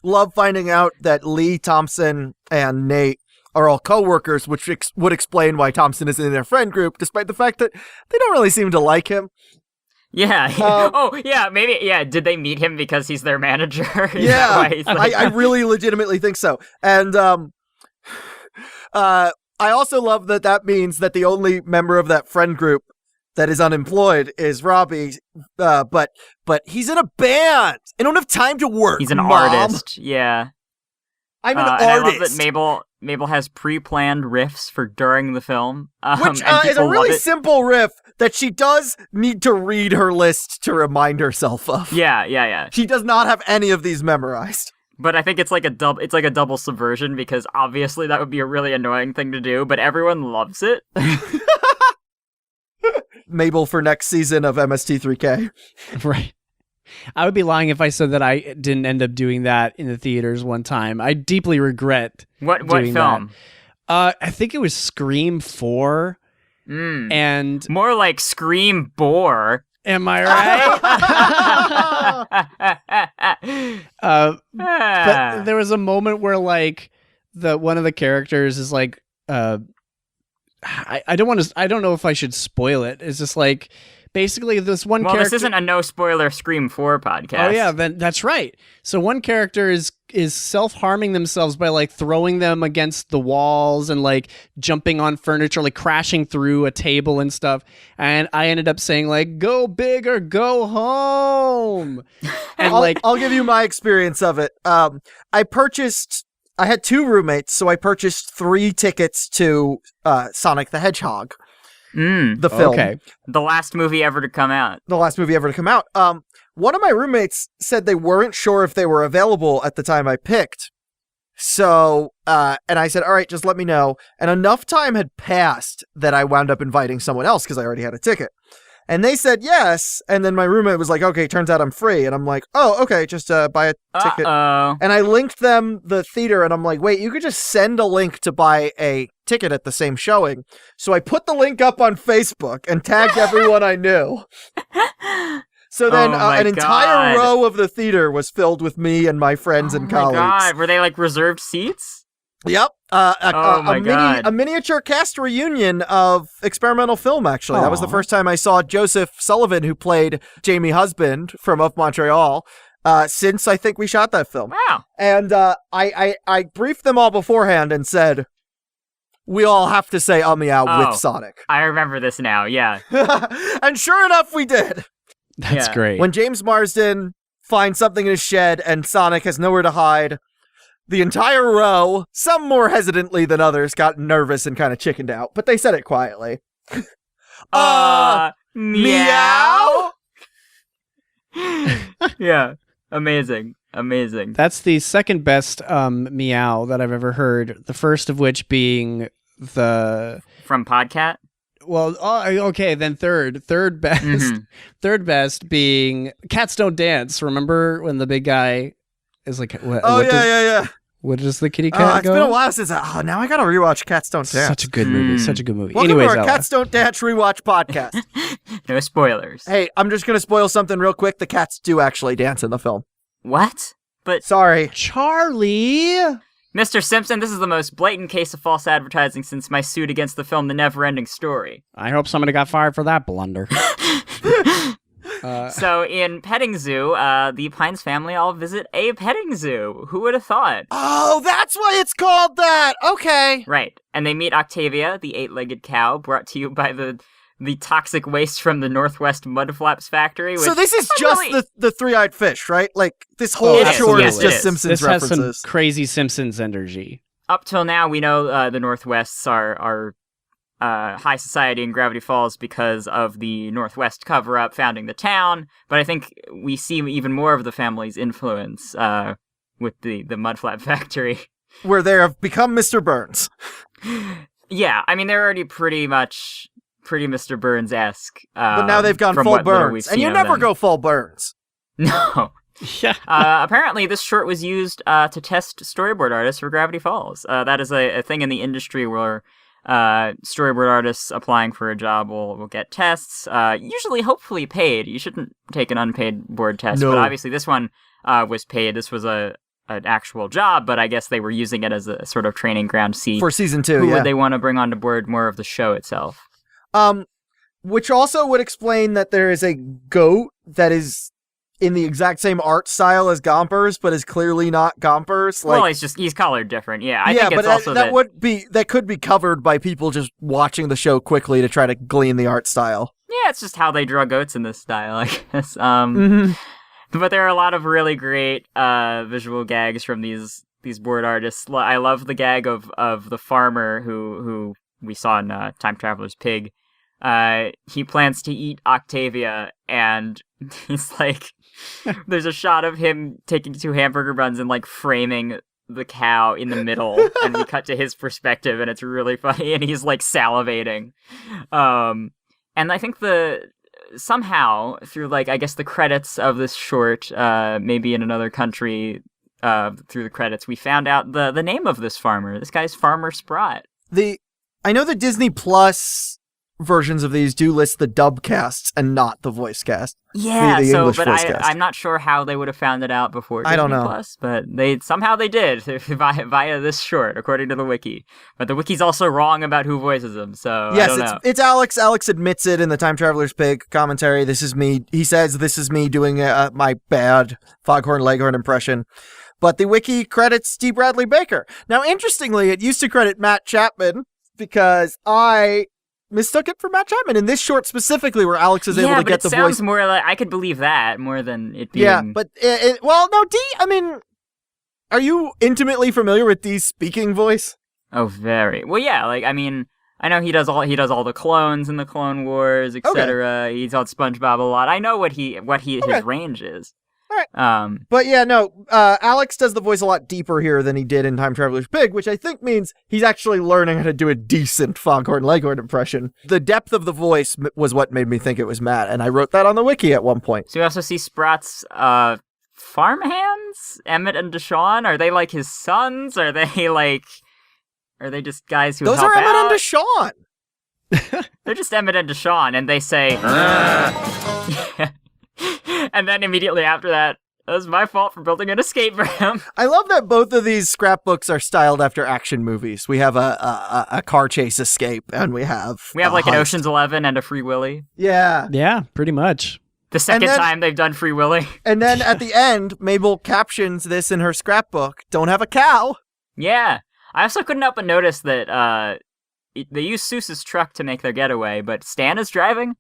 love finding out that Lee, Thompson, and Nate are all co-workers, which would explain why Thompson is in their friend group, despite the fact that they don't really seem to like him. Yeah. Maybe. Yeah. Did they meet him because he's their manager? Yeah. I really legitimately think so. And I also love that means that the only member of that friend group that is unemployed is Robbie, but he's in a band. I don't have time to work. He's an Mom. artist. Yeah. I'm an artist. artist. I love that Mabel has pre-planned riffs for during the film, which is a really simple riff that she does need to read her list to remind herself of. Yeah. She does not have any of these memorized. But I think it's like a double subversion because obviously that would be a really annoying thing to do, but everyone loves it. Mabel for next season of MST3K. Right. I would be lying if I said that I didn't end up doing that in the theaters one time. I deeply regret What doing film? That. I think it was Scream 4. And more like Scream Bore. Am I right? But there was a moment where like one of the characters is like I don't know if I should spoil it. It's just like basically this one character. Well, this isn't a no spoiler Scream 4 podcast. Oh yeah, then that's right. So one character is self-harming themselves by like throwing them against the walls and like jumping on furniture, like crashing through a table and stuff. And I ended up saying like, "Go big or go home." And I'll give you my experience of it. I had 2 roommates, so I purchased 3 tickets to Sonic the Hedgehog, the film. Okay. The last movie ever to come out. One of my roommates said they weren't sure if they were available at the time I picked. So, and I said, all right, just let me know. And enough time had passed that I wound up inviting someone else because I already had a ticket. And they said yes, and then my roommate was like, okay, turns out I'm free. And I'm like, oh, okay, just buy a ticket. Uh-oh. And I linked them the theater, and I'm like, wait, you could just send a link to buy a ticket at the same showing. So I put the link up on Facebook and tagged everyone I knew. So then an entire row of the theater was filled with me and my friends and colleagues. Oh my God, were they like reserved seats? Yep. A miniature cast reunion of experimental film, actually. That was the first time I saw Joseph Sullivan, who played Jamie Husband from Of Montreal, since I think we shot that film. Wow. And I briefed them all beforehand and said, we all have to say meow with Sonic. I remember this now, yeah. And sure enough, we did. That's great. When James Marsden finds something in his shed and Sonic has nowhere to hide, the entire row, some more hesitantly than others, got nervous and kind of chickened out, but they said it quietly. Meow? Yeah, amazing. That's the second best meow that I've ever heard. The first of which being the from Podcat. Well, okay, then third best, third best being Cats Don't Dance. Remember when the big guy is like, yeah. What does the kitty cat It's go? been a while since now I gotta rewatch Cats Don't Dance. Such a good movie. Such a good movie. Welcome Anyways, to our Ella. Cats Don't Dance rewatch podcast. No spoilers. Hey, I'm just gonna spoil something real quick. The cats do actually dance in the film. What? But sorry, Charlie. Mr. Simpson, this is the most blatant case of false advertising since my suit against the film The Never-Ending Story. I hope somebody got fired for that blunder. So in Petting Zoo, the Pines family all visit a petting zoo. Who would have thought? Oh, that's why it's called that. Okay. Right. And they meet Octavia, the 8-legged cow, brought to you by the toxic waste from the Northwest Mudflaps factory. So this is just the three-eyed fish, right? Like, this whole short is just Simpsons references. This has some crazy Simpsons energy. Up till now, we know the Northwests are high society in Gravity Falls because of the Northwest cover-up founding the town, but I think we see even more of the family's influence with the Mudflap factory. Where they have become Mr. Burns. Yeah, I mean, they're already pretty Mr. Burns-esque. But now they've gone full Burns. And you never go full Burns. No. Yeah. Apparently, this short was used to test storyboard artists for Gravity Falls. That is a thing in the industry where storyboard artists applying for a job will get tests, usually hopefully paid. You shouldn't take an unpaid board test, but obviously this one was paid. This was an actual job, but I guess they were using it as a sort of training ground. See for season 2, who would they want to bring onto board more of the show itself. Which also would explain that there is a goat that is in the exact same art style as Gompers, but is clearly not Gompers. Well, he's colored different. Yeah, I think it's also that could be covered by people just watching the show quickly to try to glean the art style. Yeah, it's just how they draw goats in this style, I guess. But there are a lot of really great visual gags from these board artists. I love the gag of the farmer who we saw in Time Traveler's Pig. He plans to eat Octavia, and he's like, there's a shot of him taking 2 hamburger buns and like framing the cow in the middle, and we cut to his perspective, and it's really funny, and he's like salivating. And I think somehow through like, I guess the credits of this short, maybe in another country, through the credits, we found out the name of this farmer. This guy's Farmer Sprott. I know the Disney Plus versions of these do list the dub casts and not the voice cast. Yeah, the English but voice cast. I'm not sure how they would have found it out before Disney I don't know. Plus, but they did via this short, according to the wiki. But the wiki's also wrong about who voices him, so yes, I don't know. It's Alex. Alex admits it in the Time Traveler's Pig commentary. This is me. He says this is me doing my bad Foghorn Leghorn impression. But the wiki credits D. Bradley Baker. Now, interestingly, it used to credit Matt Chapman because I mistook it for Matt Chapman in this short specifically, where Alex is able to get the voice. Yeah, but it sounds more like I could believe that more than it being. Yeah, but well, no, D. I mean, are you intimately familiar with D's speaking voice? Oh, very well. Yeah, like I mean, I know he does all the clones in the Clone Wars, etc. Okay. He's on SpongeBob a lot. I know what his range is. All right. But yeah, no, Alex does the voice a lot deeper here than he did in Time Traveler's Pig, which I think means he's actually learning how to do a decent Foghorn Leghorn impression. The depth of the voice was what made me think it was Matt, and I wrote that on the wiki at one point. So you also see Sprott's farmhands, Emmett and Deshaun. Are they like his sons? Are they just guys who Those help are Emmett out? and Deshaun. They're just Emmett and Deshaun, and they say, and then immediately after that, it was my fault for building an escape ramp. I love that both of these scrapbooks are styled after action movies. We have a car chase escape, and we have like heist. an Ocean's 11 and a Free Willy. Yeah. Yeah, pretty much. The second time they've done Free Willy. And then at the end, Mabel captions this in her scrapbook, "Don't have a cow." Yeah. I also couldn't help but notice that they use Soos's truck to make their getaway, but Stan is driving,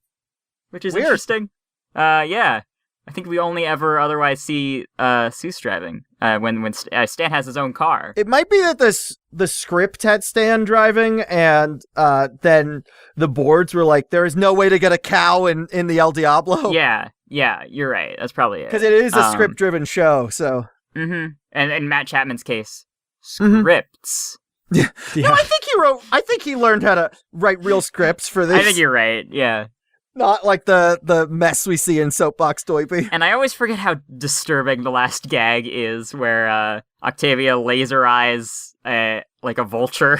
which is Weird. interesting. Yeah. I think we only ever otherwise see Soos driving when Stan has his own car. It might be that the script had Stan driving, and then the boards were like, there is no way to get a cow in the El Diablo. Yeah, you're right. That's probably it. Because it is a script-driven show, so... Mm-hmm. And in Matt Chapman's case, scripts. Yeah. No, I think he learned how to write real scripts for this. I think you're right, yeah. Not like the mess we see in Soapbox Doipy. And I always forget how disturbing the last gag is, where Octavia laser eyes like a vulture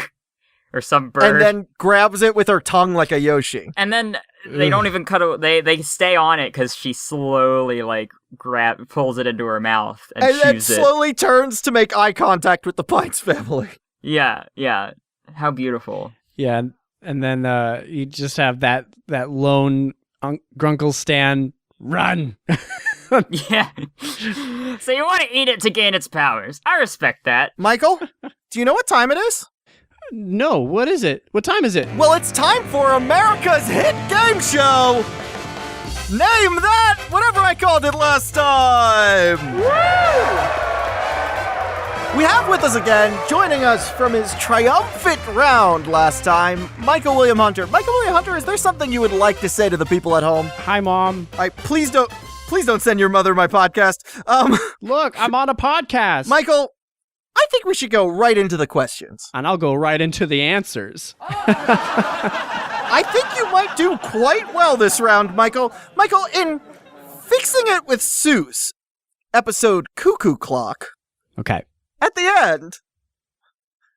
or some bird, and then grabs it with her tongue like a Yoshi. And then they don't even cut it. They stay on it because she slowly like pulls it into her mouth and then chews it. Slowly turns to make eye contact with the Pines family. Yeah. How beautiful. Yeah. And then you just have that lone Grunkle Stan run. Yeah. So you want to eat it to gain its powers. I respect that. Michael, do you know what time it is? No, what is it? What time is it? Well, it's time for America's hit game show! Name that! Whatever I called it last time! Woo! We have with us again, joining us from his triumphant round last time, Michael William Hunter. Michael William Hunter, is there something you would like to say to the people at home? Hi, Mom. Please don't send your mother my podcast. Look, I'm on a podcast. Michael, I think we should go right into the questions. And I'll go right into the answers. I think you might do quite well this round, Michael. Michael, in Fixing It with Soos, episode Cuckoo Clock. Okay. At the end,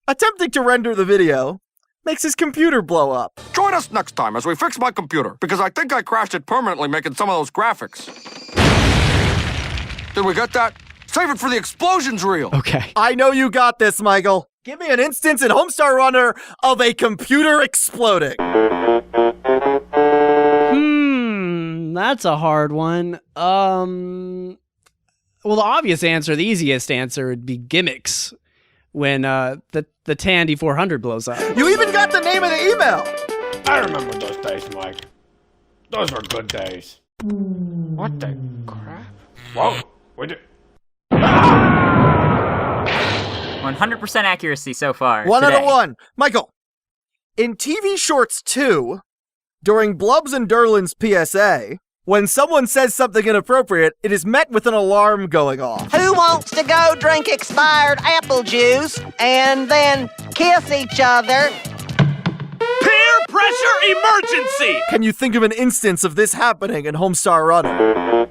attempting to render the video makes his computer blow up. Join us next time as we fix my computer, because I think I crashed it permanently making some of those graphics. Did we get that? Save it for the explosions reel. Okay. I know you got this, Michael. Give me an instance in Homestar Runner of a computer exploding. That's a hard one. Well, the obvious answer, the easiest answer would be gimmicks when the Tandy 400 blows up. You even got the name of the email. I remember those days, Mike. Those were good days. What the crap? Whoa, we did... 100% accuracy so far. 1 today. out of 1. Michael, in TV Shorts 2, during Blubs and Derlin's PSA, when someone says something inappropriate, it is met with an alarm going off. Who wants to go drink expired apple juice and then kiss each other? Peer pressure emergency! Can you think of an instance of this happening in Homestar Runner?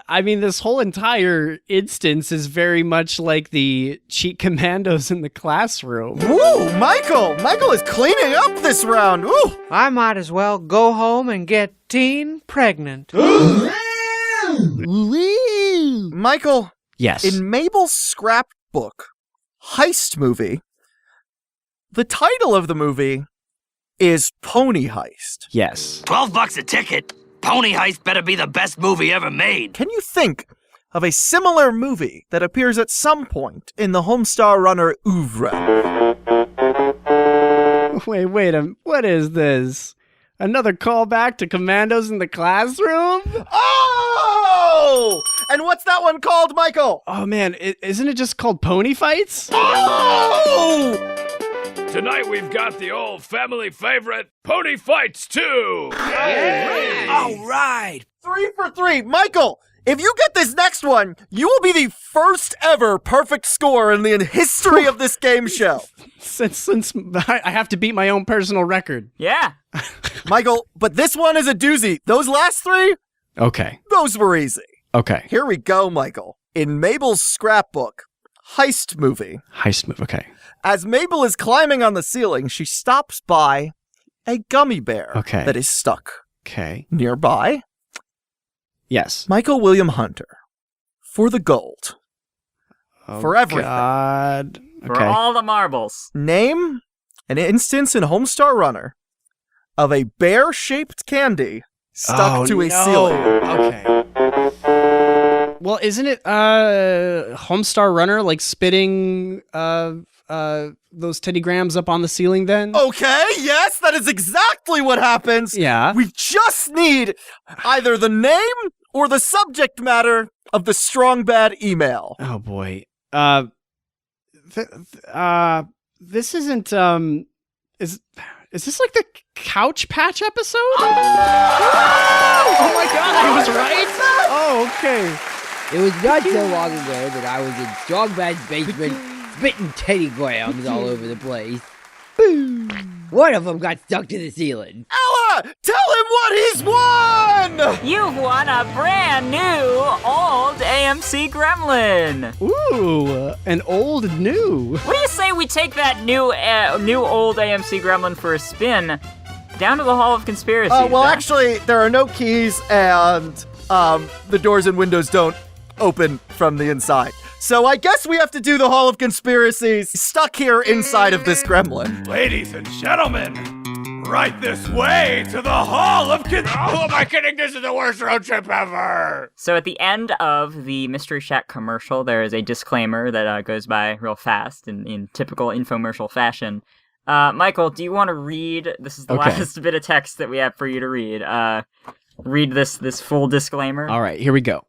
I mean, this whole entire instance is very much like the cheat commandos in the classroom. Woo, Michael! Michael is cleaning up this round. Woo! I might as well go home and get teen pregnant. Michael. Yes. In Mabel's Scrapbook heist movie, the title of the movie is Pony Heist. Yes. $12 a ticket. Pony Heist better be the best movie ever made. Can you think of a similar movie that appears at some point in the Homestar Runner oeuvre? Wait, what is this? Another callback to Commandos in the Classroom? Oh! And what's that one called, Michael? Oh man, isn't it just called Pony Fights? Oh! Tonight we've got the old family favorite, Pony Fights 2! Hey. All right! 3 for 3. Michael, if you get this next one, you will be the first ever perfect score in the history of this game show. Since I have to beat my own personal record. Yeah. Michael, but this one is a doozy. Those last 3? Okay. Those were easy. Okay. Here we go, Michael. In Mabel's Scrapbook heist movie. Okay. As Mabel is climbing on the ceiling, she stops by a gummy bear that is stuck nearby. Yes. Michael William Hunter, for the gold. For everything. God. Okay. For all the marbles. Name an instance in Homestar Runner of a bear-shaped candy stuck to a ceiling. Okay. Well, isn't it Homestar Runner like spitting those Teddy Grahams up on the ceiling then? Okay, yes, that is exactly what happens. Yeah. We just need either the name or the subject matter of the strong bad email. Oh boy. This isn't is this like the Couch Patch episode? Oh my god, I was right. Oh, okay. It was not so long ago that I was in Strongman's basement spitting Teddy Grahams all over the place. Boom! One of them got stuck to the ceiling. Ella, tell him what he's won! You've won a brand new old AMC Gremlin. Ooh, an old new. What do you say we take that new old AMC Gremlin for a spin down to the Hall of Conspiracy? Well, actually, there are no keys, and the doors and windows don't open from the inside. So I guess we have to do the Hall of Conspiracies stuck here inside of this gremlin. Ladies and gentlemen, right this way to the Hall of Who am I kidding? This is the worst road trip ever! So at the end of the Mystery Shack commercial, there is a disclaimer that goes by real fast in typical infomercial fashion. Michael, do you want to read? This is the last bit of text that we have for you to read. Read this full disclaimer. All right, here we go.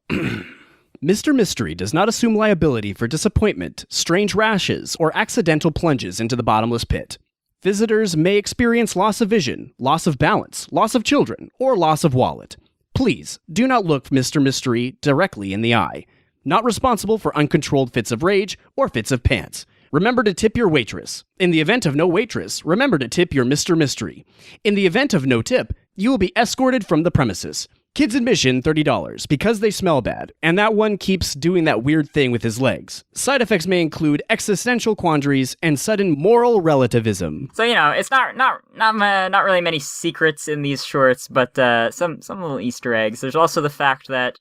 Mr. Mystery does not assume liability for disappointment, strange rashes, or accidental plunges into the bottomless pit. Visitors may experience loss of vision, loss of balance, loss of children, or loss of wallet. Please, do not look Mr. Mystery directly in the eye. Not responsible for uncontrolled fits of rage or fits of pants. Remember to tip your waitress. In the event of no waitress, remember to tip your Mr. Mystery. In the event of no tip, you will be escorted from the premises. Kids admission, $30, because they smell bad, and that one keeps doing that weird thing with his legs. Side effects may include existential quandaries and sudden moral relativism. So, it's not really many secrets in these shorts, but some little Easter eggs. There's also the fact that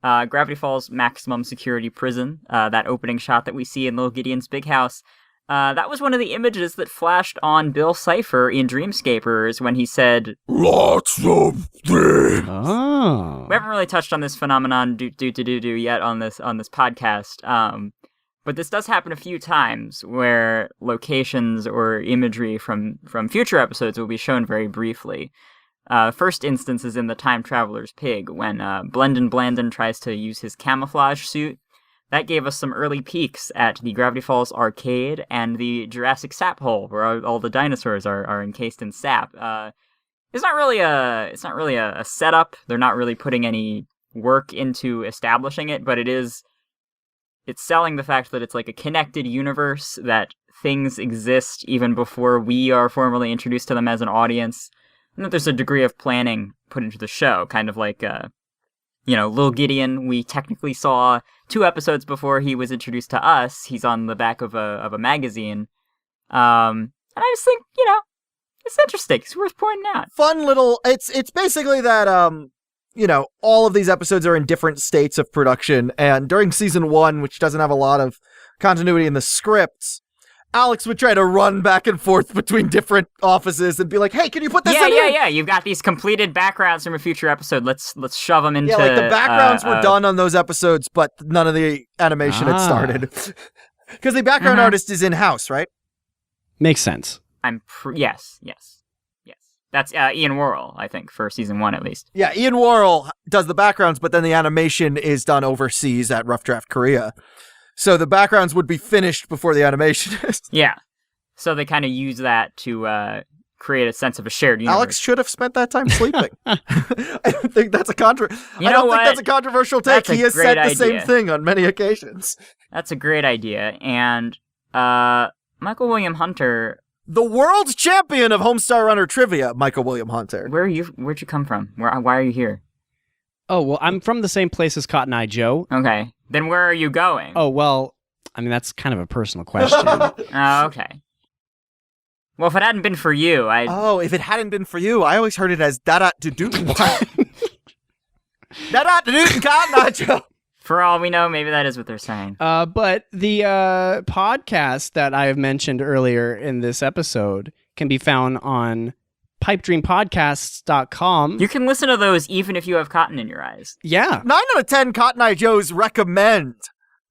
Gravity Falls maximum security prison, that opening shot that we see in Little Gideon's big house, that was one of the images that flashed on Bill Cipher in Dreamscapers when he said, "Lots of things." Oh. We haven't really touched on this phenomenon yet on this podcast, but this does happen a few times where locations or imagery from future episodes will be shown very briefly. First instance is in The Time Traveler's Pig, when Blendon Blandon tries to use his camouflage suit. That gave us some early peeks at the Gravity Falls arcade and the Jurassic Sap Hole, where all the dinosaurs are encased in sap. It's not really a setup. They're not really putting any work into establishing it, but it's selling the fact that it's like a connected universe, that things exist even before we are formally introduced to them as an audience, and that there's a degree of planning put into the show, kind of like Lil Gideon, we technically saw 2 episodes before he was introduced to us. He's on the back of a magazine. And I just think, it's interesting. It's worth pointing out. Fun little, it's basically that, all of these episodes are in different states of production. And during season 1, which doesn't have a lot of continuity in the scripts, Alex would try to run back and forth between different offices and be like, "Hey, can you put this in here?" Yeah. You've got these completed backgrounds from a future episode. Let's shove them into. Yeah, like the backgrounds were done on those episodes, but none of the animation had started because the background artist is in house, right? Makes sense. Yes. That's Ian Worrell, I think, for season 1 at least. Yeah, Ian Worrell does the backgrounds, but then the animation is done overseas at Rough Draft Korea. So the backgrounds would be finished before the animation is. Yeah. So they kind of use that to create a sense of a shared universe. Alex should have spent that time sleeping. I don't think that's a controversial take. He has said the same thing on many occasions. That's a great idea. And Michael William Hunter, the world champion of Homestar Runner trivia, Michael William Hunter. Where'd you come from? Why are you here? Oh, well, I'm from the same place as Cotton Eye Joe. Okay. Then where are you going? Oh, well, I mean, that's kind of a personal question. Oh, okay. Well, if it hadn't been for you, if it hadn't been for you, I always heard it as da-da-do-do. Da-da-do-do, Cotton Eye Joe. For all we know, maybe that is what they're saying. But the podcast that I have mentioned earlier in this episode can be found on pipedreampodcasts.com. You can listen to those even if you have cotton in your eyes. Yeah. 9 out of 10 Cotton Eye Joes recommend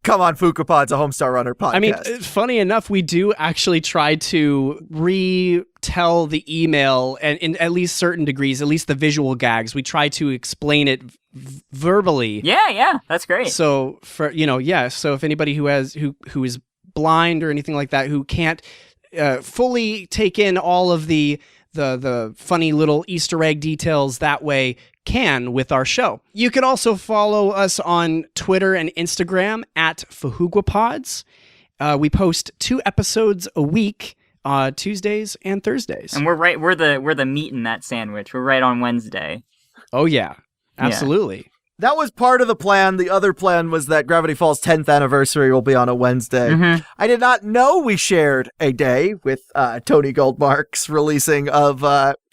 Come on Fhqwhpods, a Homestar Runner podcast. I mean, funny enough, we do actually try to retell the email, and in at least certain degrees, at least the visual gags, we try to explain it verbally. Yeah, that's great. So for so if anybody who is blind or anything like that, who can't fully take in all of the funny little Easter egg details that way, can with our show. You can also follow us on Twitter and Instagram at Fhqwhpods. We post 2 episodes a week, Tuesdays and Thursdays. And we're the meat in that sandwich. We're right on Wednesday. Oh yeah, absolutely. Yeah. That was part of the plan. The other plan was that Gravity Falls 10th anniversary will be on a Wednesday. Mm-hmm. I did not know we shared a day with Tony Goldmark's releasing of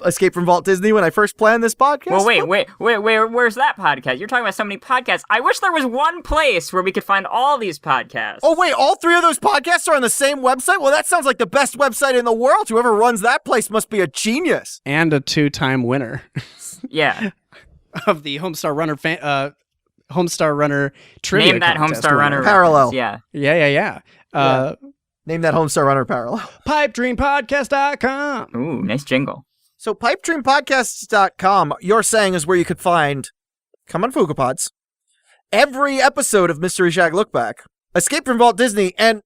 Escape from Walt Disney when I first planned this podcast. Well, wait, where's that podcast? You're talking about so many podcasts. I wish there was one place where we could find all these podcasts. Oh, wait, all 3 of those podcasts are on the same website? Well, that sounds like the best website in the world. Whoever runs that place must be a genius. And a 2-time winner. Yeah. Of the Homestar Runner trivia Name that contest Homestar Runner parallel. Yeah. Yeah. Name that Homestar Runner parallel. PipeDreamPodcast.com. Ooh, nice jingle. So PipeDreamPodcasts.com, you're saying, is where you could find Come on Fhqwhpods, every episode of Mystery Shack Look Back, Escape from Walt Disney, and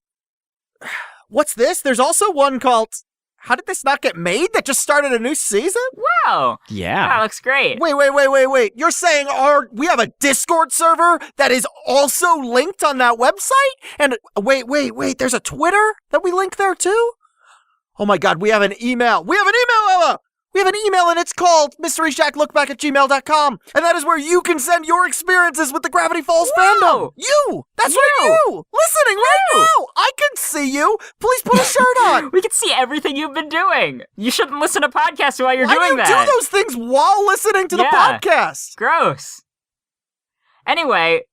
what's this? There's also one called How Did This Not Get Made that just started a new season? Wow. Yeah. That looks great. Wait. You're saying we have a Discord server that is also linked on that website? And wait, there's a Twitter that we link there too? Oh my God, we have an email. Ella! We have an email and it's called mysteryshacklookback@gmail.com. And that is where you can send your experiences with the Gravity Falls fandom. You! That's right, you! Listening right now! I can see you! Please put a shirt on! We can see everything you've been doing! You shouldn't listen to podcasts while you're doing that! Why do you do those things while listening to the podcast? Gross. Anyway,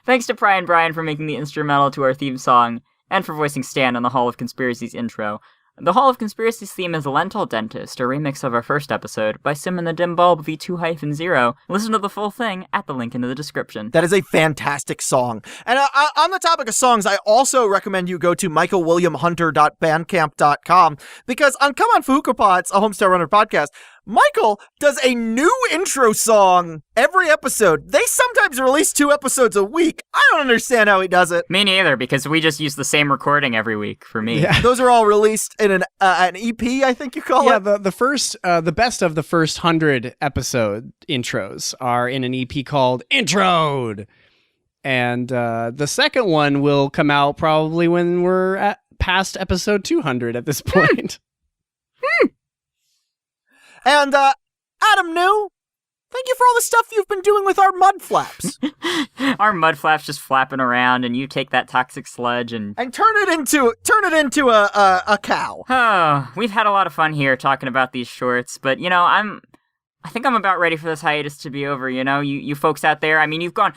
thanks to Brian for making the instrumental to our theme song, and for voicing Stan on the Hall of Conspiracies intro. The Hall of Conspiracies theme is Lentil Dentist, a remix of our first episode by Sim and the Dim Bulb V2-0. Listen to the full thing at the link in the description. That is a fantastic song. And on the topic of songs, I also recommend you go to michaelwilliamhunter.bandcamp.com because on Come on Fhqwhpods, a Homestar Runner podcast, Michael does a new intro song every episode. They sometimes release 2 episodes a week. I don't understand how he does it. Me neither, because we just use the same recording every week for me. Yeah. Those are all released in an EP, I think you call it. Yeah, the best of the first 100 episode intros are in an EP called Introed. And the second one will come out probably when we're at past episode 200 at this point. And Adam New, thank you for all the stuff you've been doing with our mud flaps. Our mud flaps just flapping around, and you take that toxic sludge and turn it into a cow. Oh, we've had a lot of fun here talking about these shorts, but I think I'm about ready for this hiatus to be over. You folks out there. I mean, you've gone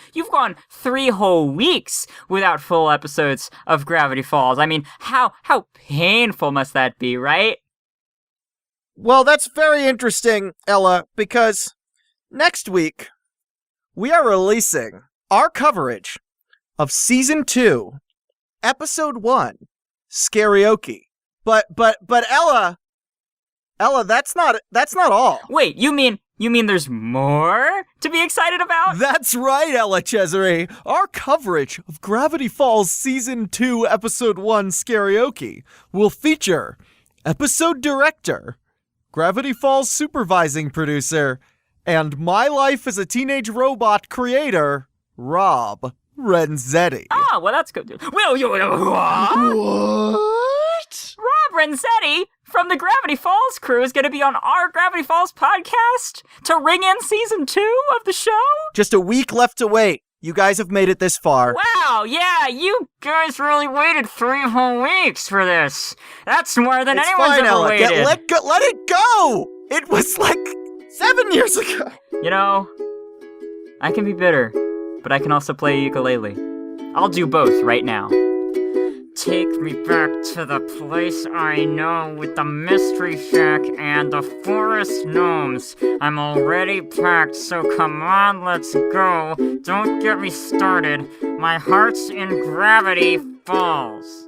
3 whole weeks without full episodes of Gravity Falls. I mean, how painful must that be, right? Well, that's very interesting, Ella, because next week we are releasing our coverage of Season 2, Episode 1, Scarioki. But Ella, that's not all. Wait, you mean there's more to be excited about? That's right, Ella Cesare. Our coverage of Gravity Falls Season 2, Episode 1, Scarioki will feature episode director, Gravity Falls supervising producer, and My Life as a Teenage Robot creator, Rob Renzetti. Oh, well, that's good. Well, what? Rob Renzetti from the Gravity Falls crew is going to be on our Gravity Falls podcast to ring in Season 2 of the show? Just a week left to wait. You guys have made it this far. Wow, yeah, you guys really waited 3 whole weeks for this. That's more than anyone's fine, ever Ella. waited. Let it go! It was like 7 years ago. I can be bitter, but I can also play ukulele. I'll do both right now. Take me back to the place I know with the mystery shack and the forest gnomes. I'm already packed, so come on, let's go. Don't get me started. My heart's in Gravity Falls.